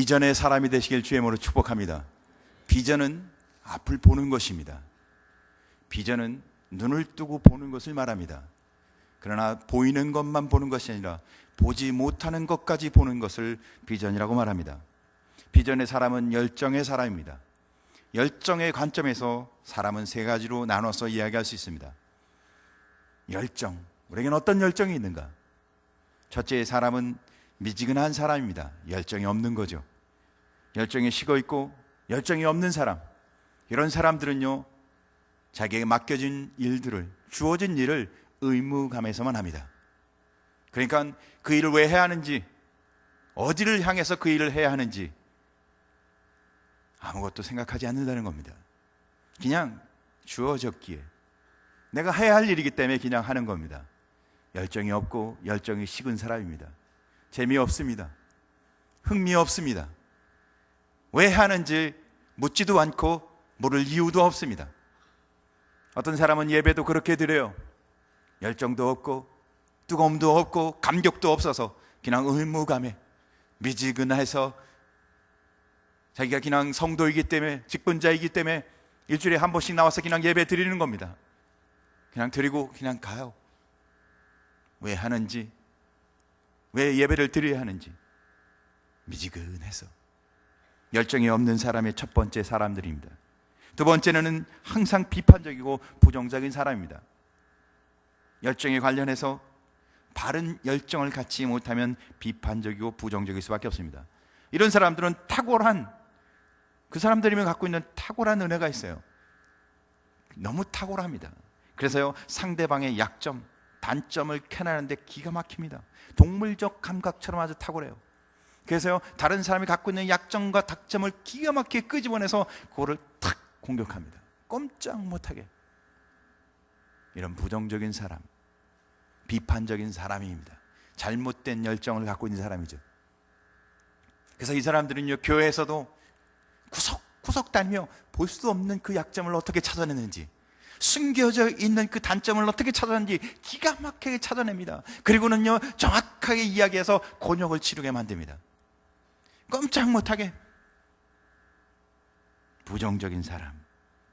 비전의 사람이 되시길 주의 이름으로 축복합니다. 비전은 앞을 보는 것입니다. 비전은 눈을 뜨고 보는 것을 말합니다. 그러나 보이는 것만 보는 것이 아니라 보지 못하는 것까지 보는 것을 비전이라고 말합니다. 비전의 사람은 열정의 사람입니다. 열정의 관점에서 사람은 세 가지로 나눠서 이야기할 수 있습니다. 열정, 우리에게는 어떤 열정이 있는가? 첫째, 사람은 미지근한 사람입니다. 열정이 없는 거죠. 열정이 식어 있고 열정이 없는 사람, 이런 사람들은요, 자기에게 맡겨진 일들을, 주어진 일을 의무감에서만 합니다. 그러니까 그 일을 왜 해야 하는지, 어디를 향해서 그 일을 해야 하는지 아무것도 생각하지 않는다는 겁니다. 그냥 주어졌기에 내가 해야 할 일이기 때문에 그냥 하는 겁니다. 열정이 없고 열정이 식은 사람입니다. 재미없습니다. 흥미없습니다. 왜 하는지 묻지도 않고 물을 이유도 없습니다. 어떤 사람은 예배도 그렇게 드려요. 열정도 없고 뜨거움도 없고 감격도 없어서 그냥 의무감에 미지근해서 자기가 그냥 성도이기 때문에, 직분자이기 때문에 일주일에 한 번씩 나와서 그냥 예배 드리는 겁니다. 그냥 드리고 그냥 가요. 왜 하는지, 왜 예배를 드려야 하는지 미지근해서. 열정이 없는 사람의 첫 번째 사람들입니다. 두 번째는 항상 비판적이고 부정적인 사람입니다. 열정에 관련해서 바른 열정을 갖지 못하면 비판적이고 부정적일 수밖에 없습니다. 이런 사람들은 탁월한, 그 사람들이 갖고 있는 탁월한 은혜가 있어요. 너무 탁월합니다. 그래서요, 상대방의 약점, 단점을 캐내는데 기가 막힙니다. 동물적 감각처럼 아주 탁월해요. 그래서요, 다른 사람이 갖고 있는 약점과 단점을 기가 막히게 끄집어내서 그거를 탁 공격합니다. 꼼짝 못하게. 이런 부정적인 사람, 비판적인 사람입니다. 잘못된 열정을 갖고 있는 사람이죠. 그래서 이 사람들은요, 교회에서도 구석구석 다니며 볼 수 없는 그 약점을 어떻게 찾아내는지, 숨겨져 있는 그 단점을 어떻게 찾아내는지 기가 막히게 찾아냅니다. 그리고는요, 정확하게 이야기해서 곤욕을 치르게 만듭니다. 꼼짝 못하게. 부정적인 사람,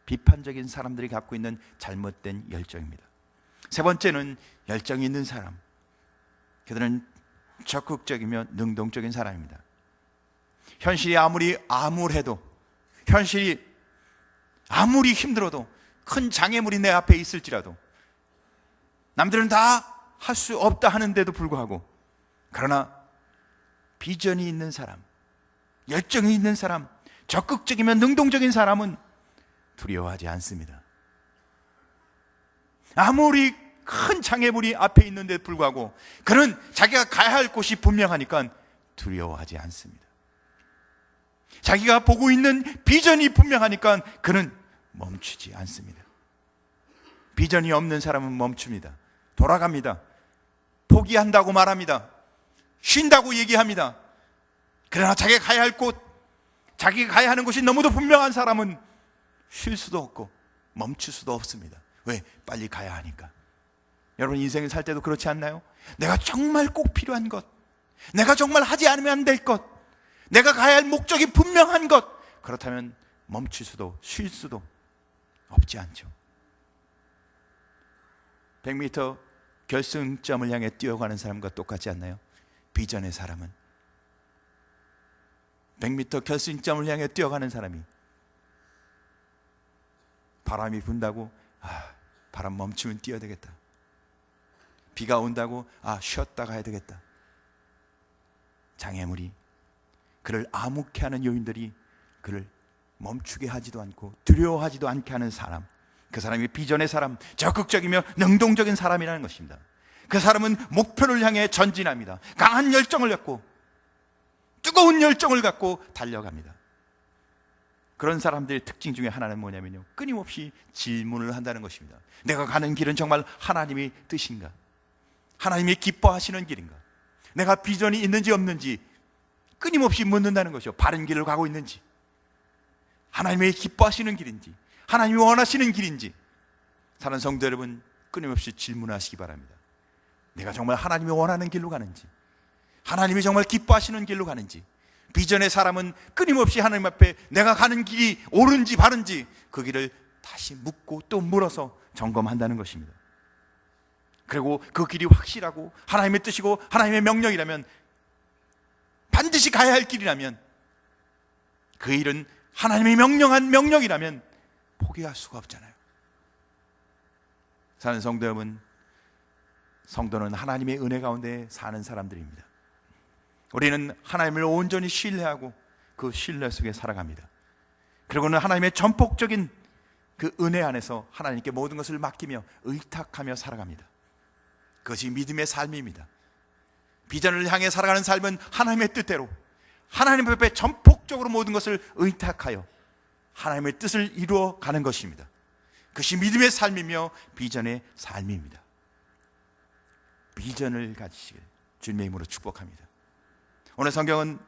비판적인 사람들이 갖고 있는 잘못된 열정입니다. 세 번째는 열정이 있는 사람. 그들은 적극적이며 능동적인 사람입니다. 현실이 아무리 암울해도, 현실이 아무리 힘들어도, 큰 장애물이 내 앞에 있을지라도, 남들은 다 할 수 없다 하는데도 불구하고, 그러나 비전이 있는 사람, 열정이 있는 사람, 적극적이면 능동적인 사람은 두려워하지 않습니다. 아무리 큰 장애물이 앞에 있는데도 불구하고 그는 자기가 가야 할 곳이 분명하니까 두려워하지 않습니다. 자기가 보고 있는 비전이 분명하니까 그는 멈추지 않습니다. 비전이 없는 사람은 멈춥니다. 돌아갑니다. 포기한다고 말합니다. 쉰다고 얘기합니다. 그러나 자기가 가야 할 곳, 자기가 가야 하는 곳이 너무도 분명한 사람은 쉴 수도 없고 멈출 수도 없습니다. 왜? 빨리 가야 하니까. 여러분, 인생을 살 때도 그렇지 않나요? 내가 정말 꼭 필요한 것, 내가 정말 하지 않으면 안 될 것, 내가 가야 할 목적이 분명한 것, 그렇다면 멈출 수도 쉴 수도 없지 않죠. 100m 결승점을 향해 뛰어가는 사람과 똑같지 않나요? 비전의 사람은 100m 결승점을 향해 뛰어가는 사람이 바람이 분다고 바람 멈추면 뛰어야 되겠다. 비가 온다고 쉬었다 가야 되겠다. 장애물이, 그를 암묵해 하는 요인들이 그를 멈추게 하지도 않고 두려워하지도 않게 하는 사람, 그 사람이 비전의 사람, 적극적이며 능동적인 사람이라는 것입니다. 그 사람은 목표를 향해 전진합니다. 강한 열정을 갖고, 뜨거운 열정을 갖고 달려갑니다. 그런 사람들의 특징 중에 하나는 뭐냐면요, 끊임없이 질문을 한다는 것입니다. 내가 가는 길은 정말 하나님의 뜻인가? 하나님이 기뻐하시는 길인가? 내가 비전이 있는지 없는지 끊임없이 묻는다는 것이죠. 바른 길을 가고 있는지, 하나님이 기뻐하시는 길인지, 하나님이 원하시는 길인지. 사는 성도 여러분, 끊임없이 질문하시기 바랍니다. 내가 정말 하나님이 원하는 길로 가는지, 하나님이 정말 기뻐하시는 길로 가는지, 비전의 사람은 끊임없이 하나님 앞에 내가 가는 길이 옳은지 바른지 그 길을 다시 묻고 또 물어서 점검한다는 것입니다. 그리고 그 길이 확실하고 하나님의 뜻이고 하나님의 명령이라면, 반드시 가야 할 길이라면, 그 일은 하나님이 명령한 명령이라면 포기할 수가 없잖아요. 사는 성도 여러분, 성도는 하나님의 은혜 가운데 사는 사람들입니다. 우리는 하나님을 온전히 신뢰하고 그 신뢰 속에 살아갑니다. 그리고는 하나님의 전폭적인 그 은혜 안에서 하나님께 모든 것을 맡기며 의탁하며 살아갑니다. 그것이 믿음의 삶입니다. 비전을 향해 살아가는 삶은 하나님의 뜻대로 하나님 앞에 전폭적으로 모든 것을 의탁하여 하나님의 뜻을 이루어가는 것입니다. 그것이 믿음의 삶이며 비전의 삶입니다. 비전을 가지시길 주님의 이름으로 축복합니다. 오늘 성경은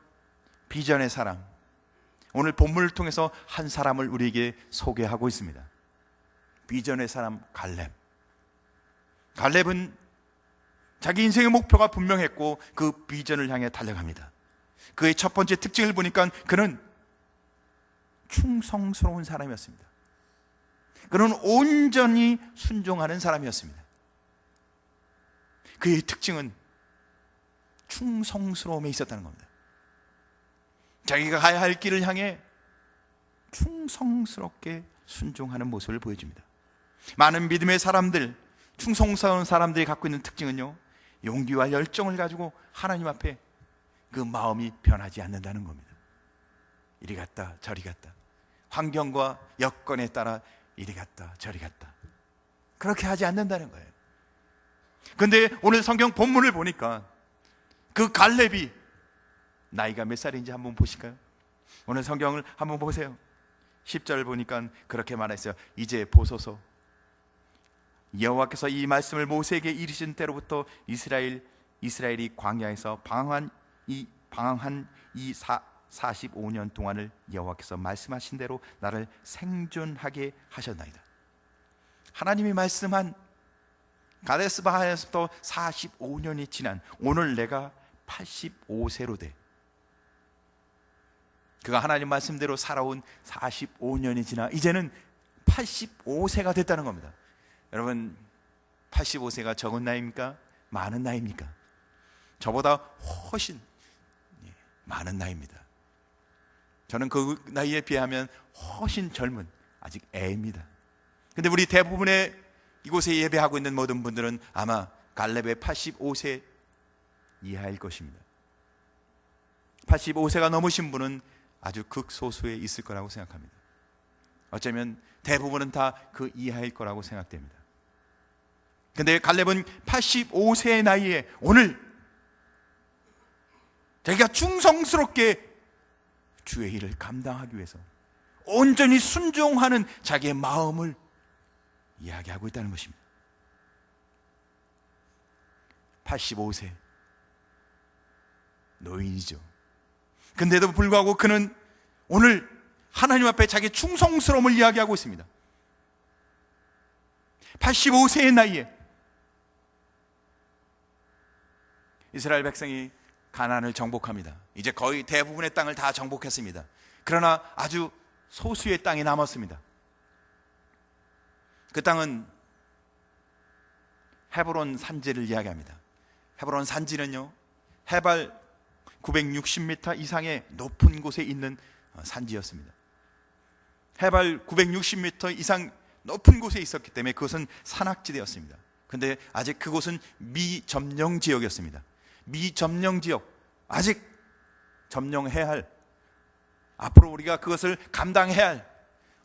비전의 사람, 오늘 본문을 통해서 한 사람을 우리에게 소개하고 있습니다. 비전의 사람 갈렙. 갈렙은 자기 인생의 목표가 분명했고 그 비전을 향해 달려갑니다. 그의 첫 번째 특징을 보니까 그는 충성스러운 사람이었습니다. 그는 온전히 순종하는 사람이었습니다. 그의 특징은 충성스러움에 있었다는 겁니다. 자기가 가야 할 길을 향해 충성스럽게 순종하는 모습을 보여줍니다. 많은 믿음의 사람들, 충성스러운 사람들이 갖고 있는 특징은요, 용기와 열정을 가지고 하나님 앞에 그 마음이 변하지 않는다는 겁니다. 이리 갔다 저리 갔다, 환경과 여건에 따라 이리 갔다 저리 갔다, 그렇게 하지 않는다는 거예요. 그런데 오늘 성경 본문을 보니까 그 갈렙이 나이가 몇 살인지 한번 보실까요? 오늘 성경을 한번 보세요. 10절 보니까 그렇게 말했어요. 이제 보소서, 여호와께서 이 말씀을 모세에게 이르신 때로부터 이스라엘이 광야에서 방황한 이 45년 동안을 여호와께서 말씀하신 대로 나를 생존하게 하셨나이다. 하나님이 말씀한 가데스 바네아에서부터 45년이 지난 오늘 내가 85세로 돼, 그가 하나님 말씀대로 살아온 45년이 지나 이제는 85세가 됐다는 겁니다. 여러분, 85세가 적은 나이입니까? 많은 나이입니까? 저보다 훨씬 많은 나이입니다. 저는 그 나이에 비하면 훨씬 젊은 아직 애입니다. 근데 우리 대부분의 이곳에 예배하고 있는 모든 분들은 아마 갈렙의 85세 이하일 것입니다. 85세가 넘으신 분은 아주 극소수에 있을 거라고 생각합니다. 어쩌면 대부분은 다 그 이하일 거라고 생각됩니다. 근데 갈렙은 85세의 나이에 오늘 자기가 충성스럽게 주의 일을 감당하기 위해서 온전히 순종하는 자기의 마음을 이야기하고 있다는 것입니다. 85세 노인이죠. 근데도 불구하고 그는 오늘 하나님 앞에 자기의 충성스러움을 이야기하고 있습니다. 85세의 나이에 이스라엘 백성이 가나안을 정복합니다. 이제 거의 대부분의 땅을 다 정복했습니다. 그러나 아주 소수의 땅이 남았습니다. 그 땅은 헤브론 산지를 이야기합니다. 헤브론 산지는요, 해발 960m 이상의 높은 곳에 있는 산지였습니다. 해발 960m 이상 높은 곳에 있었기 때문에 그것은 산악지대였습니다. 그런데 아직 그곳은 미점령 지역이었습니다. 미점령 지역, 아직 점령해야 할, 앞으로 우리가 그것을 감당해야 할,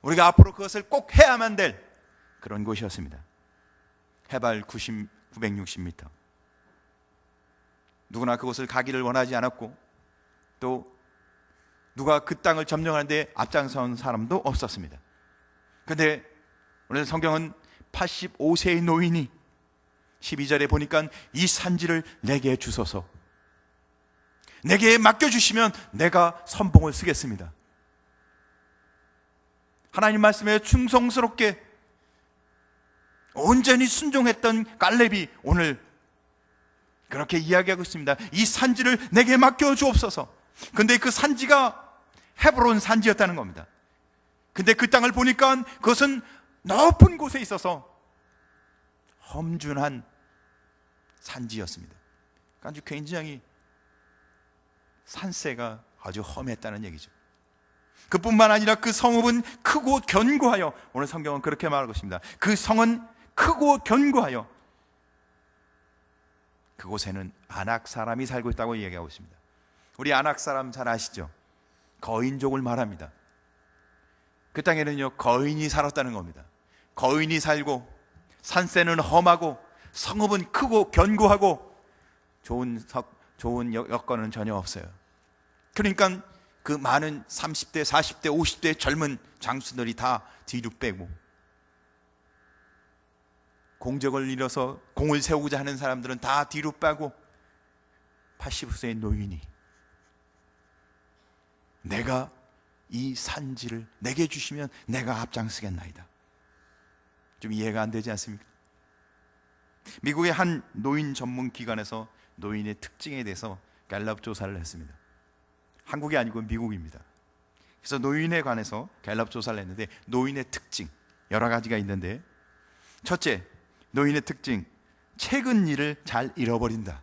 우리가 앞으로 그것을 꼭 해야만 될 그런 곳이었습니다. 해발 960m. 누구나 그곳을 가기를 원하지 않았고 또 누가 그 땅을 점령하는데 앞장선 사람도 없었습니다. 그런데 오늘 성경은 85세의 노인이 12절에 보니까 이 산지를 내게 주소서, 내게 맡겨주시면 내가 선봉을 쓰겠습니다. 하나님 말씀에 충성스럽게 온전히 순종했던 갈렙이 오늘 그렇게 이야기하고 있습니다. 이 산지를 내게 맡겨 주옵소서. 근데 그 산지가 헤브론 산지였다는 겁니다. 근데 그 땅을 보니까 그것은 높은 곳에 있어서 험준한 산지였습니다. 아주 굉장히 산세가 아주 험했다는 얘기죠. 그뿐만 아니라 그 성읍은 크고 견고하여, 오늘 성경은 그렇게 말하고 있습니다. 그 성은 크고 견고하여 그곳에는 아낙 사람이 살고 있다고 이야기하고 있습니다. 우리 아낙 사람 잘 아시죠? 거인족을 말합니다. 그 땅에는요, 거인이 살았다는 겁니다. 거인이 살고 산세는 험하고 성읍은 크고 견고하고 좋은 여건은 전혀 없어요. 그러니까 그 많은 30대, 40대, 50대 젊은 장수들이 다 뒤로 빼고, 공적을 잃어서 공을 세우고자 하는 사람들은 다 뒤로 빼고, 80세의 노인이 내가 이 산지를 내게 주시면 내가 앞장서겠나이다. 좀 이해가 안 되지 않습니까? 미국의 한 노인 전문 기관에서 노인의 특징에 대해서 갤럽 조사를 했습니다. 한국이 아니고 미국입니다. 그래서 노인에 관해서 갤럽 조사를 했는데, 노인의 특징 여러 가지가 있는데, 첫째, 노인의 특징, 최근 일을 잘 잃어버린다.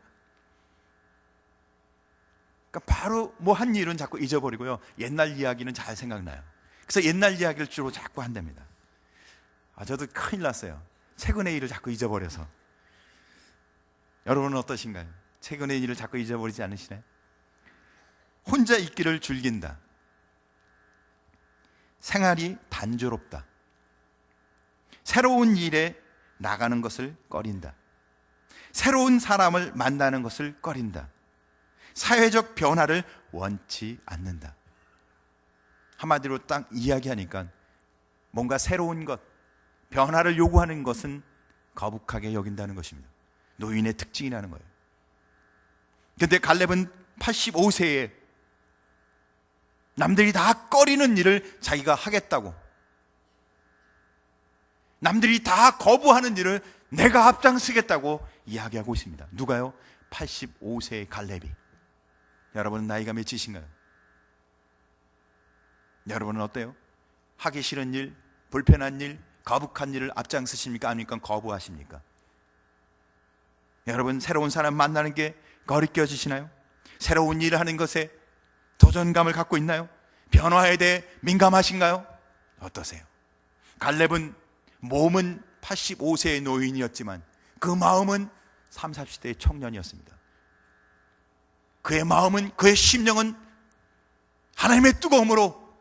그러니까 바로 뭐 한 일은 자꾸 잊어버리고요, 옛날 이야기는 잘 생각나요. 그래서 옛날 이야기를 주로 자꾸 한답니다. 저도 큰일 났어요. 최근의 일을 자꾸 잊어버려서. 여러분은 어떠신가요? 최근의 일을 자꾸 잊어버리지 않으시나요? 혼자 있기를 즐긴다. 생활이 단조롭다. 새로운 일에 나가는 것을 꺼린다. 새로운 사람을 만나는 것을 꺼린다. 사회적 변화를 원치 않는다. 한마디로 딱 이야기하니까 뭔가 새로운 것, 변화를 요구하는 것은 거북하게 여긴다는 것입니다. 노인의 특징이라는 거예요. 그런데 갈렙은 85세에 남들이 다 꺼리는 일을 자기가 하겠다고, 남들이 다 거부하는 일을 내가 앞장서겠다고 이야기하고 있습니다. 누가요? 85세의 갈렙이. 여러분은 나이가 몇이신가요? 여러분은 어때요? 하기 싫은 일, 불편한 일, 거북한 일을 앞장서십니까? 아니면 거부하십니까? 여러분, 새로운 사람 만나는 게 거리껴지시나요? 새로운 일을 하는 것에 도전감을 갖고 있나요? 변화에 대해 민감하신가요? 어떠세요? 갈렙은 몸은 85세의 노인이었지만 그 마음은 30, 40대의 청년이었습니다. 그의 마음은, 그의 심령은 하나님의 뜨거움으로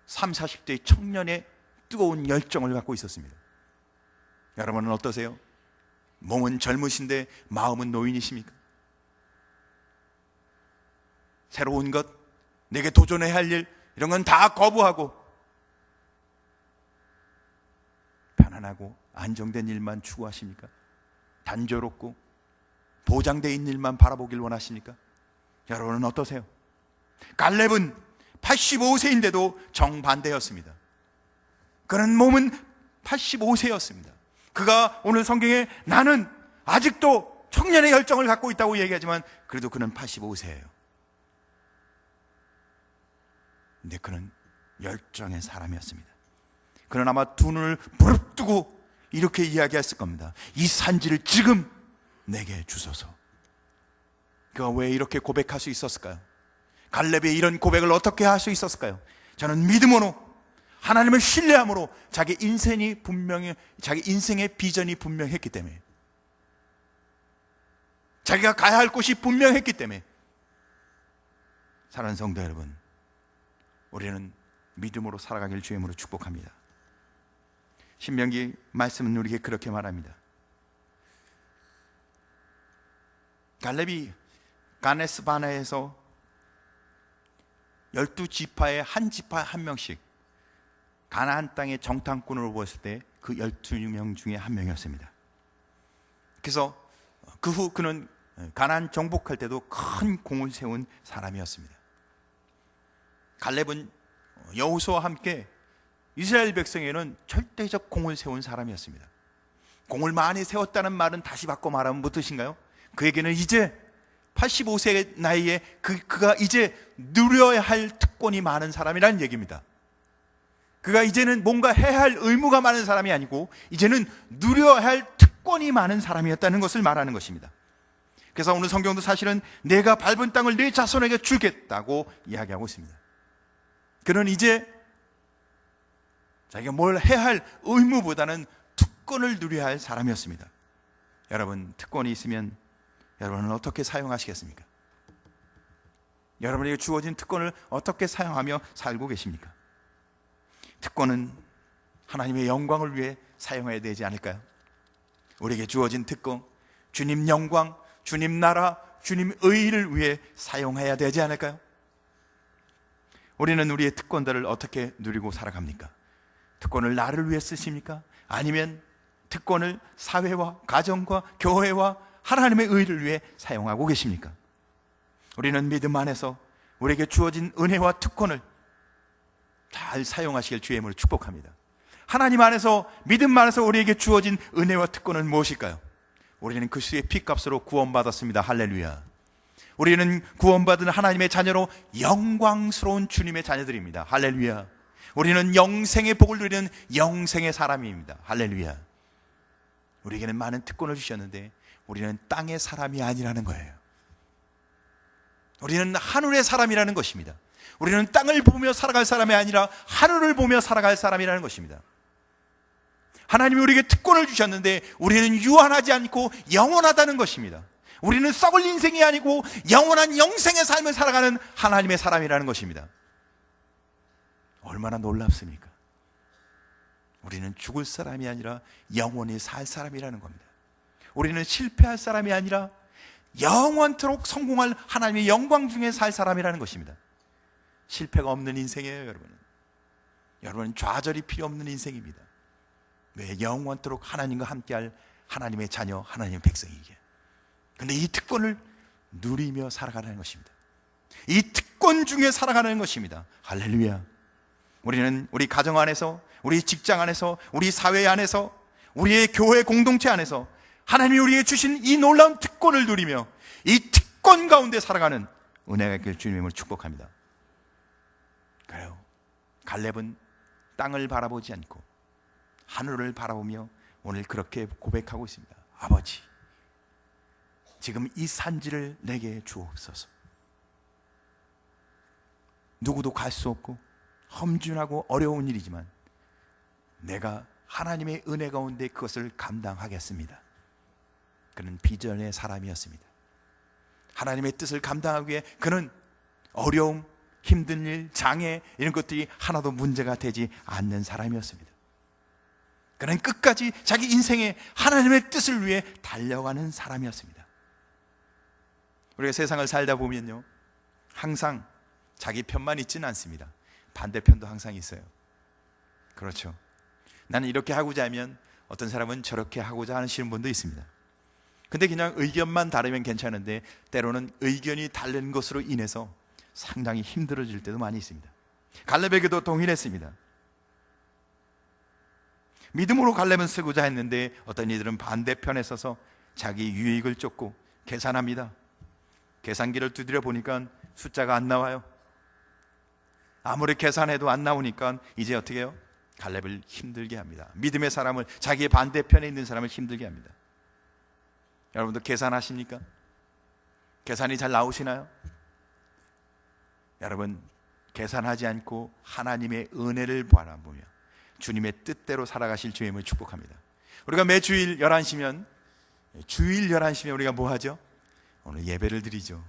30, 40대의 청년의 뜨거운 열정을 갖고 있었습니다. 여러분은 어떠세요? 몸은 젊으신데 마음은 노인이십니까? 새로운 것, 내게 도전해야 할 일, 이런 건 다 거부하고 편안하고 안정된 일만 추구하십니까? 단조롭고 보장되어 있는 일만 바라보길 원하십니까? 여러분은 어떠세요? 갈렙은 85세인데도 정반대였습니다. 그는 몸은 85세였습니다. 그가 오늘 성경에 나는 아직도 청년의 열정을 갖고 있다고 얘기하지만 그래도 그는 85세예요. 근데 그는 열정의 사람이었습니다. 그는 아마 두 눈을 부릅뜨고 이렇게 이야기했을 겁니다. 이 산지를 지금 내게 주소서. 그가 왜 이렇게 고백할 수 있었을까요? 갈렙이 이런 고백을 어떻게 할 수 있었을까요? 저는 믿음으로, 하나님을 신뢰함으로 자기 인생의 비전이 분명했기 때문에, 자기가 가야 할 곳이 분명했기 때문에. 사랑하는 성도 여러분, 우리는 믿음으로 살아가길 주임으로 축복합니다. 신명기 말씀은 우리에게 그렇게 말합니다. 갈렙이 가네스 바네에서 12지파의 한 지파 한 명씩 가나안 땅의 정탐꾼으로 보았을 때 그 12명 중에 한 명이었습니다. 그래서 그 후 그는 가나안 정복할 때도 큰 공을 세운 사람이었습니다. 갈렙은 여호수아와 함께 이스라엘 백성에는 절대적 공을 세운 사람이었습니다. 공을 많이 세웠다는 말은 다시 바꿔 말하면 무엇인가요? 그에게는 이제 85세 나이에 그가 이제 누려야 할 특권이 많은 사람이라는 얘기입니다. 그가 이제는 뭔가 해야 할 의무가 많은 사람이 아니고 이제는 누려야 할 특권이 많은 사람이었다는 것을 말하는 것입니다. 그래서 오늘 성경도 사실은 내가 밟은 땅을 네 자손에게 주겠다고 이야기하고 있습니다. 그는 이제 자기가 뭘 해야 할 의무보다는 특권을 누려야 할 사람이었습니다. 여러분, 특권이 있으면 여러분은 어떻게 사용하시겠습니까? 여러분에게 주어진 특권을 어떻게 사용하며 살고 계십니까? 특권은 하나님의 영광을 위해 사용해야 되지 않을까요? 우리에게 주어진 특권, 주님 영광, 주님 나라, 주님 의를 위해 사용해야 되지 않을까요? 우리는 우리의 특권들을 어떻게 누리고 살아갑니까? 특권을 나를 위해 쓰십니까? 아니면 특권을 사회와 가정과 교회와 하나님의 의를 위해 사용하고 계십니까? 우리는 믿음 안에서 우리에게 주어진 은혜와 특권을 잘 사용하시길 주의 이름으로 축복합니다. 하나님 안에서, 믿음 안에서 우리에게 주어진 은혜와 특권은 무엇일까요? 우리는 그리스도의 피값으로 구원받았습니다. 할렐루야. 우리는 구원받은 하나님의 자녀로 영광스러운 주님의 자녀들입니다. 할렐루야. 우리는 영생의 복을 누리는 영생의 사람입니다. 할렐루야. 우리에게는 많은 특권을 주셨는데 우리는 땅의 사람이 아니라는 거예요. 우리는 하늘의 사람이라는 것입니다. 우리는 땅을 보며 살아갈 사람이 아니라 하늘을 보며 살아갈 사람이라는 것입니다. 하나님이 우리에게 특권을 주셨는데 우리는 유한하지 않고 영원하다는 것입니다. 우리는 썩을 인생이 아니고 영원한 영생의 삶을 살아가는 하나님의 사람이라는 것입니다. 얼마나 놀랍습니까? 우리는 죽을 사람이 아니라 영원히 살 사람이라는 겁니다. 우리는 실패할 사람이 아니라 영원토록 성공할 하나님의 영광 중에 살 사람이라는 것입니다. 실패가 없는 인생이에요, 여러분. 여러분은 좌절이 필요 없는 인생입니다. 왜? 영원토록 하나님과 함께할 하나님의 자녀, 하나님의 백성이기에. 근데 이 특권을 누리며 살아가는 것입니다. 이 특권 중에 살아가는 것입니다. 할렐루야. 우리는 우리 가정 안에서, 우리 직장 안에서, 우리 사회 안에서, 우리의 교회 공동체 안에서 하나님이 우리에게 주신 이 놀라운 특권을 누리며 이 특권 가운데 살아가는 은혜가 있길 주님을 축복합니다. 그래요. 갈렙은 땅을 바라보지 않고 하늘을 바라보며 오늘 그렇게 고백하고 있습니다. 아버지, 지금 이 산지를 내게 주옵소서. 누구도 갈 수 없고 험준하고 어려운 일이지만 내가 하나님의 은혜 가운데 그것을 감당하겠습니다. 그는 비전의 사람이었습니다. 하나님의 뜻을 감당하기 위해 그는 어려움, 힘든 일, 장애 이런 것들이 하나도 문제가 되지 않는 사람이었습니다. 그는 끝까지 자기 인생에 하나님의 뜻을 위해 달려가는 사람이었습니다. 우리가 세상을 살다 보면요, 항상 자기 편만 있지는 않습니다. 반대편도 항상 있어요. 그렇죠. 나는 이렇게 하고자 하면 어떤 사람은 저렇게 하고자 하시는 분도 있습니다. 근데 그냥 의견만 다르면 괜찮은데 때로는 의견이 다른 것으로 인해서 상당히 힘들어질 때도 많이 있습니다. 갈렙에게도 동일했습니다. 믿음으로 갈렙은 쓰고자 했는데 어떤 이들은 반대편에 서서 자기 유익을 쫓고 계산합니다. 계산기를 두드려 보니까 숫자가 안 나와요. 아무리 계산해도 안 나오니까 이제 어떻게 해요? 갈렙을 힘들게 합니다. 믿음의 사람을, 자기의 반대편에 있는 사람을 힘들게 합니다. 여러분도 계산하십니까? 계산이 잘 나오시나요? 여러분, 계산하지 않고 하나님의 은혜를 바라보며 주님의 뜻대로 살아가실 주님을 축복합니다. 우리가 매주일 11시면, 주일 11시면 우리가 뭐 하죠? 오늘 예배를 드리죠.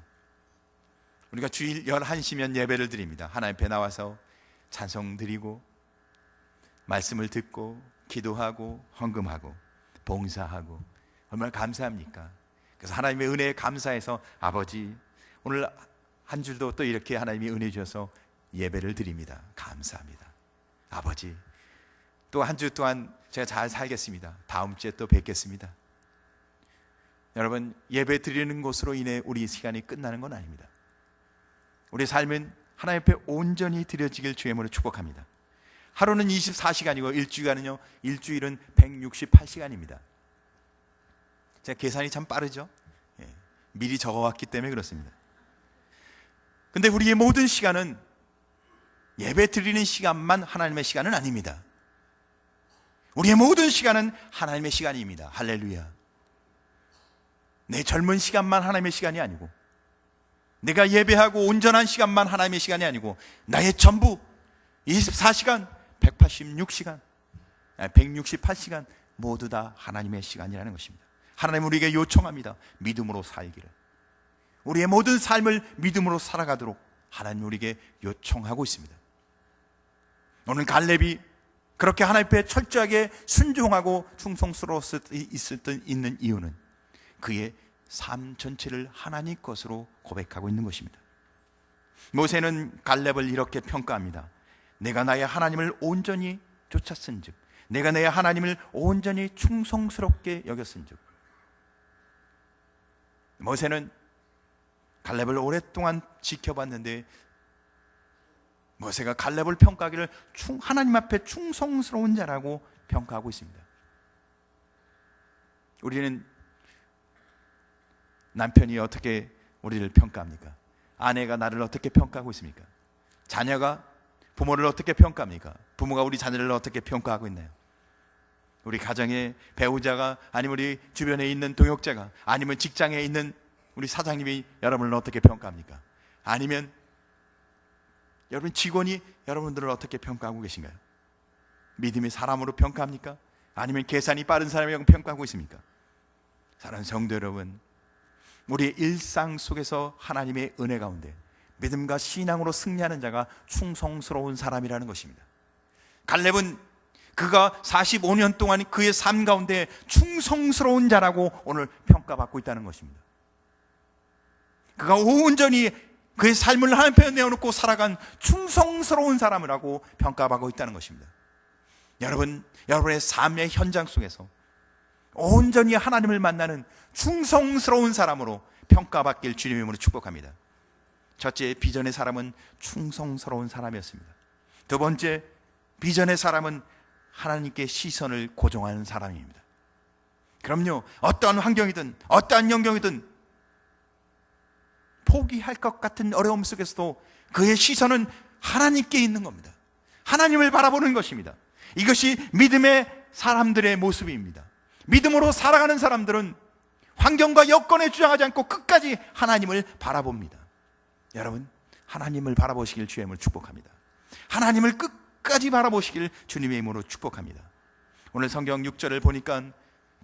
우리가 주일 11시면 예배를 드립니다. 하나님 앞에 나와서 찬송 드리고 말씀을 듣고 기도하고 헌금하고 봉사하고 얼마나 감사합니까? 그래서 하나님의 은혜에 감사해서 아버지, 오늘 한 주도 또 이렇게 하나님이 은혜 주셔서 예배를 드립니다. 감사합니다. 아버지, 또 한 주 동안 제가 잘 살겠습니다. 다음 주에 또 뵙겠습니다. 여러분, 예배 드리는 것으로 인해 우리 시간이 끝나는 건 아닙니다. 우리 삶은 하나님 앞에 온전히 드려지길 주의 이름으로 축복합니다. 하루는 24시간이고 일주일은 168시간입니다. 제가 계산이 참 빠르죠? 예. 미리 적어왔기 때문에 그렇습니다. 근데 우리의 모든 시간은 예배 드리는 시간만 하나님의 시간은 아닙니다. 우리의 모든 시간은 하나님의 시간입니다. 할렐루야. 내 젊은 시간만 하나님의 시간이 아니고, 내가 예배하고 온전한 시간만 하나님의 시간이 아니고, 나의 전부 24시간, 186시간, 168시간 모두 다 하나님의 시간이라는 것입니다. 하나님 우리에게 요청합니다. 믿음으로 살기를. 우리의 모든 삶을 믿음으로 살아가도록 하나님 우리에게 요청하고 있습니다. 오늘 갈렙이 그렇게 하나님 앞에 철저하게 순종하고 충성스러워 있는 이유는 그의 삶 전체를 하나님 것으로 고백하고 있는 것입니다. 모세는 갈렙을 이렇게 평가합니다. 내가 나의 하나님을 온전히 쫓았은즉, 내가 내 하나님을 온전히 충성스럽게 여겼은즉. 모세는 갈렙을 오랫동안 지켜봤는데 모세가 갈렙을 평가하기를 하나님 앞에 충성스러운 자라고 평가하고 있습니다. 우리는 남편이 어떻게 우리를 평가합니까? 아내가 나를 어떻게 평가하고 있습니까? 자녀가 부모를 어떻게 평가합니까? 부모가 우리 자녀를 어떻게 평가하고 있나요? 우리 가정의 배우자가, 아니면 우리 주변에 있는 동역자가, 아니면 직장에 있는 우리 사장님이 여러분을 어떻게 평가합니까? 아니면 여러분 직원이 여러분들을 어떻게 평가하고 계신가요? 믿음의 사람으로 평가합니까? 아니면 계산이 빠른 사람이라고 평가하고 있습니까? 사랑하는 성도 여러분, 우리의 일상 속에서 하나님의 은혜 가운데 믿음과 신앙으로 승리하는 자가 충성스러운 사람이라는 것입니다. 갈렙은 그가 45년 동안 그의 삶 가운데 충성스러운 자라고 오늘 평가받고 있다는 것입니다. 그가 온전히 그의 삶을 하나님 앞에 내어놓고 살아간 충성스러운 사람이라고 평가받고 있다는 것입니다. 여러분, 여러분의 삶의 현장 속에서 온전히 하나님을 만나는 충성스러운 사람으로 평가받길 주님의 이름으로 축복합니다. 첫째, 비전의 사람은 충성스러운 사람이었습니다. 두 번째, 비전의 사람은 하나님께 시선을 고정하는 사람입니다. 그럼요, 어떠한 환경이든 어떠한 영경이든 포기할 것 같은 어려움 속에서도 그의 시선은 하나님께 있는 겁니다. 하나님을 바라보는 것입니다. 이것이 믿음의 사람들의 모습입니다. 믿음으로 살아가는 사람들은 환경과 여건에 주장하지 않고 끝까지 하나님을 바라봅니다. 여러분, 하나님을 바라보시길 주의 이름으로 축복합니다. 하나님을 끝까지 바라보시길 주님의 이름으로 축복합니다. 오늘 성경 6절을 보니까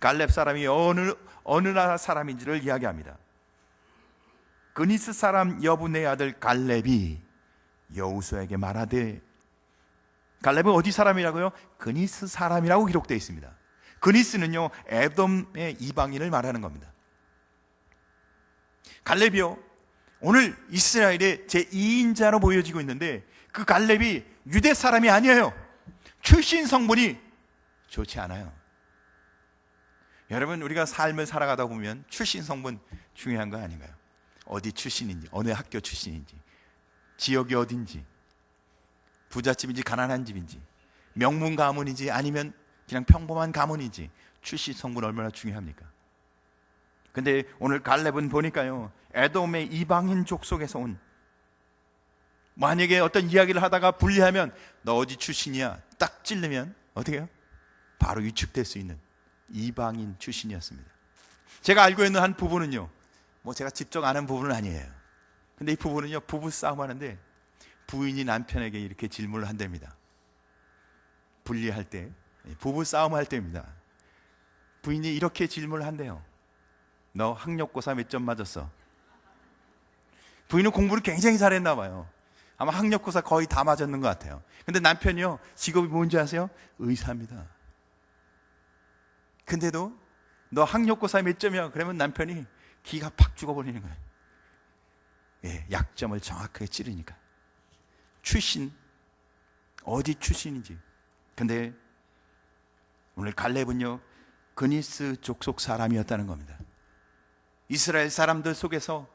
갈렙 사람이 어느 나라 사람인지를 이야기합니다. 그니스 사람 여분의 아들 갈렙이 여호수아에게 말하되, 갈렙은 어디 사람이라고요? 그니스 사람이라고 기록되어 있습니다. 그니스는요, 에돔의 이방인을 말하는 겁니다. 갈렙이요, 오늘 이스라엘의 제2인자로 보여지고 있는데 그 갈렙이 유대 사람이 아니에요. 출신 성분이 좋지 않아요. 여러분, 우리가 삶을 살아가다 보면 출신 성분 중요한 거 아닌가요? 어디 출신인지, 어느 학교 출신인지, 지역이 어딘지, 부잣집인지 가난한 집인지, 명문 가문인지 아니면 그냥 평범한 가문인지, 출신 성분 얼마나 중요합니까? 근데 오늘 갈렙은 보니까요, 에돔의 이방인 족속에서 온, 만약에 어떤 이야기를 하다가 분리하면 너 어디 출신이야 딱 찔르면 어떻게 해요? 바로 유축될 수 있는 이방인 출신이었습니다. 제가 알고 있는 한 부부는요, 뭐 제가 직접 아는 부부는 아니에요. 근데 이 부부는요, 부부 싸움 하는데 부인이 남편에게 이렇게 질문을 한답니다. 분리할 때, 부부 싸움 할 때입니다. 부인이 이렇게 질문을 한대요. 너 학력고사 몇 점 맞았어? 부인은 공부를 굉장히 잘했나 봐요. 아마 학력고사 거의 다 맞았는 것 같아요. 근데 남편이요, 직업이 뭔지 아세요? 의사입니다. 근데도 너 학력고사 몇 점이야? 그러면 남편이 기가 팍 죽어버리는 거예요. 예, 약점을 정확하게 찌르니까. 출신, 어디 출신인지. 근데 오늘 갈렙은요, 그니스 족속 사람이었다는 겁니다. 이스라엘 사람들 속에서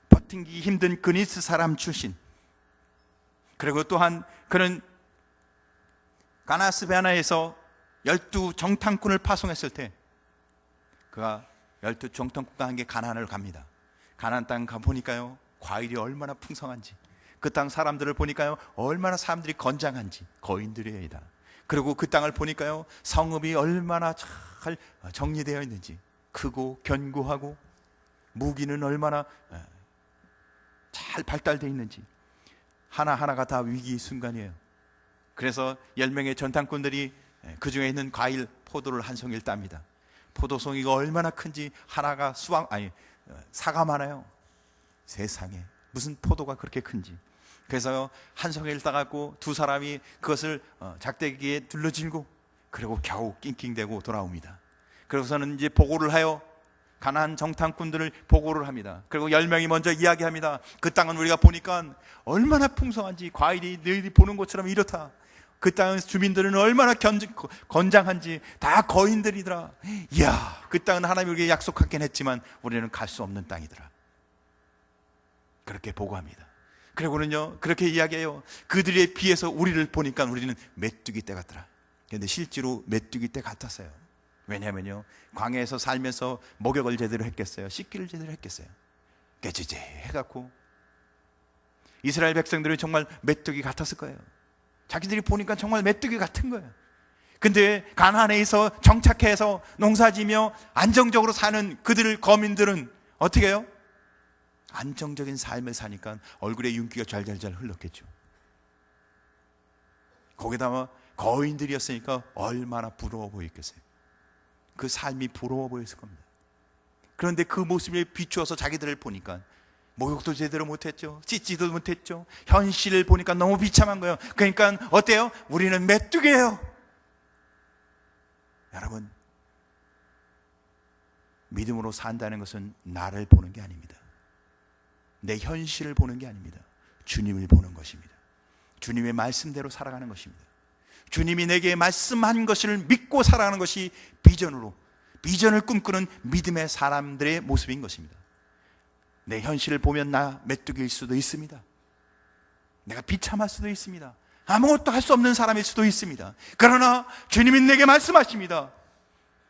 버티기 힘든 그니스 사람 출신. 그리고 또한 그는 가나스베나에서 12 정탐꾼을 파송했을 때 그가 12 정탐꾼과 함께 가나안을 갑니다. 가나안 땅 가보니까요, 과일이 얼마나 풍성한지, 그 땅 사람들을 보니까요, 얼마나 사람들이 건장한지, 거인들이에요 다. 그리고 그 땅을 보니까요, 성읍이 얼마나 잘 정리되어 있는지, 크고 견고하고 무기는 얼마나 잘 발달되어 있는지, 하나하나가 다 위기 순간이에요. 그래서 10명의 전당꾼들이 그 중에 있는 과일, 포도를 한 송이를 땁니다. 포도송이가 얼마나 큰지, 하나가 사가 많아요. 세상에 무슨 포도가 그렇게 큰지. 그래서 한 송이를 따갖고 두 사람이 그것을 작대기에 둘러질고, 그리고 겨우 낑낑대고 돌아옵니다. 그래서는 이제 보고를 하여 가나안 정탐꾼들을 보고를 합니다. 그리고 10명이 먼저 이야기합니다. 그 땅은 우리가 보니까 얼마나 풍성한지, 과일이 너희들이 보는 것처럼 이렇다. 그 땅 주민들은 얼마나 건장한지, 다 거인들이더라. 이야, 그 땅은 하나님이 우리에게 약속하긴 했지만 우리는 갈 수 없는 땅이더라. 그렇게 보고합니다. 그리고는요, 그렇게 이야기해요. 그들에 비해서 우리를 보니까 우리는 메뚜기 떼 같더라. 그런데 실제로 메뚜기 떼 같았어요. 왜냐하면요, 광야에서 살면서 목욕을 제대로 했겠어요? 씻기를 제대로 했겠어요? 깨지지 해갖고 이스라엘 백성들은 정말 메뚜기 같았을 거예요. 자기들이 보니까 정말 메뚜기 같은 거예요. 근데 가나안에서 정착해서 농사지며 안정적으로 사는 그들 거민들은 어떻게 해요? 안정적인 삶을 사니까 얼굴에 윤기가 잘잘잘 흘렀겠죠. 거기다가 거인들이었으니까 얼마나 부러워 보였겠어요. 그 삶이 부러워 보였을 겁니다. 그런데 그 모습에 비추어서 자기들을 보니까 목욕도 제대로 못했죠. 씻지도 못했죠. 현실을 보니까 너무 비참한 거예요. 그러니까 어때요? 우리는 메뚜기예요. 여러분, 믿음으로 산다는 것은 나를 보는 게 아닙니다. 내 현실을 보는 게 아닙니다. 주님을 보는 것입니다. 주님의 말씀대로 살아가는 것입니다. 주님이 내게 말씀한 것을 믿고 살아가는 것이 비전을 꿈꾸는 믿음의 사람들의 모습인 것입니다. 내 현실을 보면 나 메뚜기일 수도 있습니다. 내가 비참할 수도 있습니다. 아무것도 할 수 없는 사람일 수도 있습니다. 그러나 주님이 내게 말씀하십니다.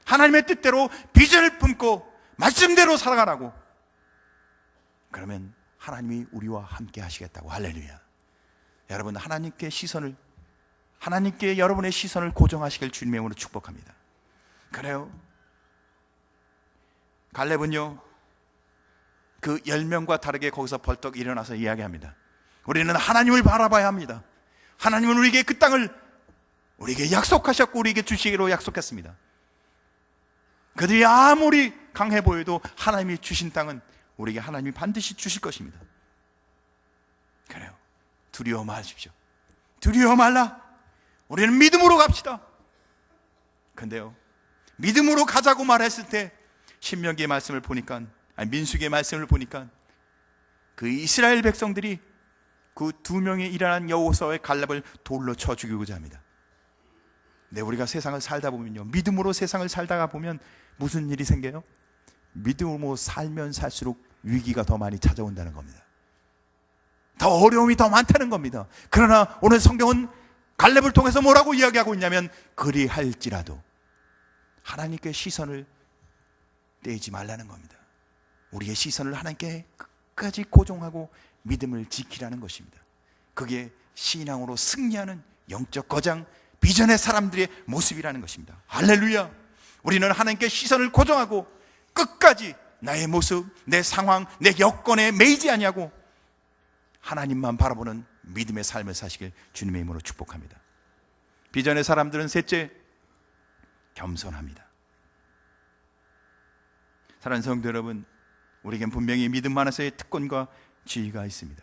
하나님의 뜻대로 비전을 품고 말씀대로 살아가라고. 그러면 하나님이 우리와 함께 하시겠다고. 할렐루야. 여러분, 하나님께 여러분의 시선을 고정하시길 주님의 이름으로 축복합니다. 그래요, 갈렙은요, 그 10명과 다르게 거기서 벌떡 일어나서 이야기합니다. 우리는 하나님을 바라봐야 합니다. 하나님은 우리에게 그 땅을 우리에게 약속하셨고 우리에게 주시기로 약속했습니다. 그들이 아무리 강해 보여도 하나님이 주신 땅은 우리에게 하나님이 반드시 주실 것입니다. 그래요, 두려워 마십시오. 두려워 말라. 우리는 믿음으로 갑시다. 근데요, 믿음으로 가자고 말했을 때 신명기의 말씀을 보니까, 민수기의 말씀을 보니까 그 이스라엘 백성들이 그 2명이 일어난 여호수아의 갈렙을 돌로 쳐 죽이고자 합니다. 근데 우리가 세상을 살다 보면요, 믿음으로 세상을 살다가 보면 무슨 일이 생겨요? 믿음으로 살면 살수록 위기가 더 많이 찾아온다는 겁니다. 더 어려움이 더 많다는 겁니다. 그러나 오늘 성경은 갈렙을 통해서 뭐라고 이야기하고 있냐면, 그리할지라도 하나님께 시선을 떼지 말라는 겁니다. 우리의 시선을 하나님께 끝까지 고정하고 믿음을 지키라는 것입니다. 그게 신앙으로 승리하는 영적 거장, 비전의 사람들의 모습이라는 것입니다. 할렐루야. 우리는 하나님께 시선을 고정하고 끝까지 나의 모습, 내 상황, 내 여건에 매이지 아니하고 하나님만 바라보는 믿음의 삶을 사시길 주님의 이름으로 축복합니다. 비전의 사람들은 셋째, 겸손합니다. 사랑하는 성도 여러분, 우리에겐 분명히 믿음 안에서의 특권과 지위가 있습니다.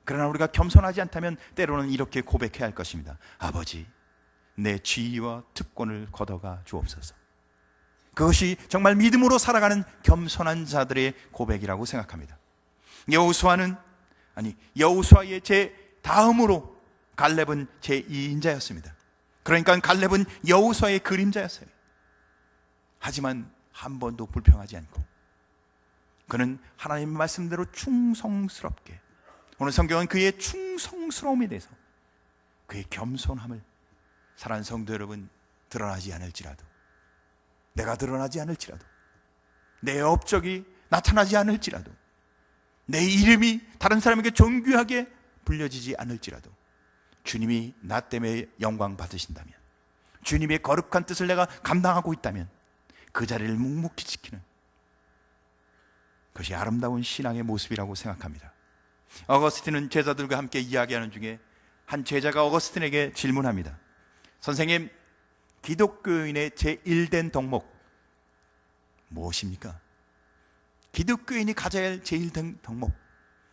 그러나 우리가 겸손하지 않다면 때로는 이렇게 고백해야 할 것입니다. 아버지, 내 지위와 특권을 걷어가 주옵소서. 그것이 정말 믿음으로 살아가는 겸손한 자들의 고백이라고 생각합니다. 여호수아의 제 다음으로 갈렙은 제 2인자였습니다. 그러니까 갈렙은 여호수아의 그림자였어요. 하지만 한 번도 불평하지 않고 그는 하나님의 말씀대로 충성스럽게, 오늘 성경은 그의 충성스러움에 대해서, 그의 겸손함을 사랑하는 성도 여러분, 드러나지 않을지라도, 내가 드러나지 않을지라도, 내 업적이 나타나지 않을지라도 내 이름이 다른 사람에게 존귀하게 불려지지 않을지라도 주님이 나 때문에 영광 받으신다면, 주님의 거룩한 뜻을 내가 감당하고 있다면 그 자리를 묵묵히 지키는 그것이 아름다운 신앙의 모습이라고 생각합니다. 어거스틴은 제자들과 함께 이야기하는 중에 한 제자가 어거스틴에게 질문합니다. 선생님, 기독교인의 제1된 덕목 무엇입니까? 기독교인이 가져야 할 제1된 덕목,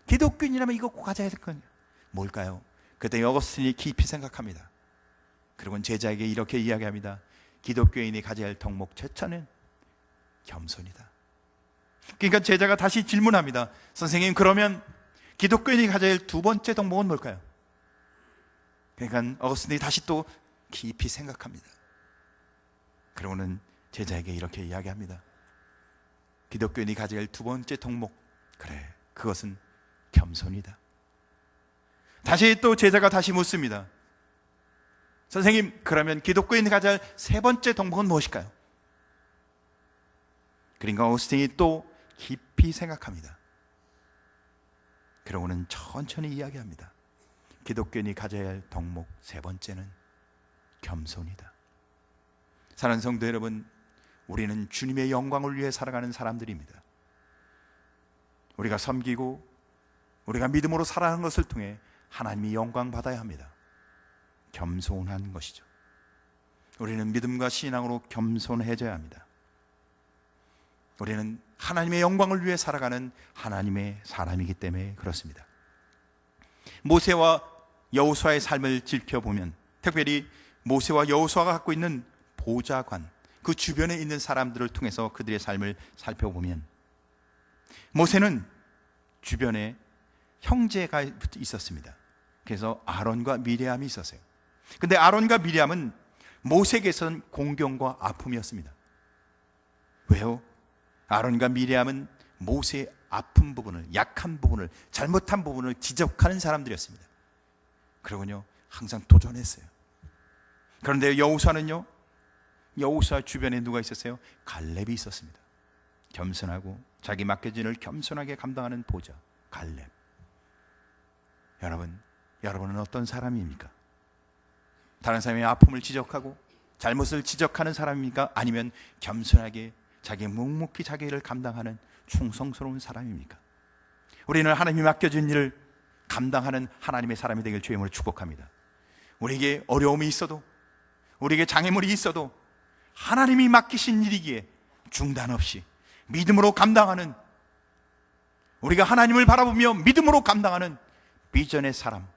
기독교인이라면 이거 꼭 가져야 될 거냐, 뭘까요? 그때 어거스틴이 깊이 생각합니다. 그리고 제자에게 이렇게 이야기합니다. 기독교인이 가져야 할 덕목 최초는 겸손이다. 그러니까 제자가 다시 질문합니다. 선생님, 그러면 기독교인이 가져야 할 두 번째 덕목은 뭘까요? 그러니까 어거스틴이 다시 또 깊이 생각합니다. 그러고는 제자에게 이렇게 이야기합니다. 기독교인이 가져야 할 두 번째 덕목, 그래, 그것은 겸손이다. 다시 또 제자가 다시 묻습니다. 선생님, 그러면 기독교인이 가져야 할 세 번째 덕목은 무엇일까요? 그러니까 어거스틴이 또 깊이 생각합니다. 그러고는 천천히 이야기합니다. 기독교인이 가져야 할 덕목 세 번째는 겸손이다. 사랑하는 성도 여러분, 우리는 주님의 영광을 위해 살아가는 사람들입니다. 우리가 섬기고 우리가 믿음으로 살아가는 것을 통해 하나님이 영광 받아야 합니다. 겸손한 것이죠. 우리는 믿음과 신앙으로 겸손해져야 합니다. 우리는 하나님의 영광을 위해 살아가는 하나님의 사람이기 때문에 그렇습니다. 모세와 여호수아의 삶을 지켜보면, 특별히 모세와 여호수아가 갖고 있는 보좌관, 그 주변에 있는 사람들을 통해서 그들의 삶을 살펴보면, 모세는 주변에 형제가 있었습니다. 그래서 아론과 미리암이 있었어요. 근데 아론과 미리암은 모세에게서는 공경과 아픔이었습니다. 왜요? 아론과 미리암은 모세의 아픈 부분을, 약한 부분을, 잘못한 부분을 지적하는 사람들이었습니다. 그러군요, 항상 도전했어요. 그런데 여호수아는요, 여호수아 주변에 누가 있었어요? 갈렙이 있었습니다. 겸손하고 자기 맡겨진 일을 겸손하게 감당하는 보좌, 갈렙. 여러분은 어떤 사람입니까? 다른 사람의 아픔을 지적하고 잘못을 지적하는 사람입니까? 아니면 겸손하게 자기 묵묵히 자기 일을 감당하는 충성스러운 사람입니까? 우리는 하나님이 맡겨진 일을 감당하는 하나님의 사람이 되길 주의 이름으로 축복합니다. 우리에게 어려움이 있어도, 우리에게 장애물이 있어도 하나님이 맡기신 일이기에 중단 없이 믿음으로 감당하는, 우리가 하나님을 바라보며 믿음으로 감당하는 비전의 사람,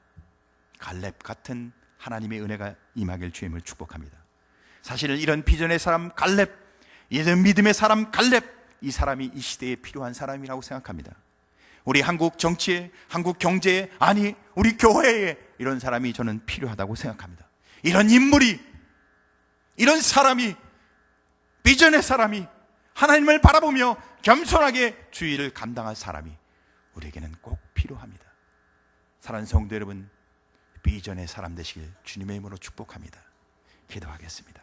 갈렙 같은 하나님의 은혜가 임하길 주의 이름으로 축복합니다. 사실 이런 비전의 사람 갈렙, 이런 믿음의 사람 갈렙, 이 사람이 이 시대에 필요한 사람이라고 생각합니다. 우리 한국 정치에, 한국 경제에, 아니 우리 교회에 이런 사람이 저는 필요하다고 생각합니다. 이런 인물이, 이런 사람이, 비전의 사람이, 하나님을 바라보며 겸손하게 주의를 감당할 사람이 우리에게는 꼭 필요합니다. 사랑하는 성도 여러분, 비전의 사람 되시길 주님의 이름으로 축복합니다. 기도하겠습니다.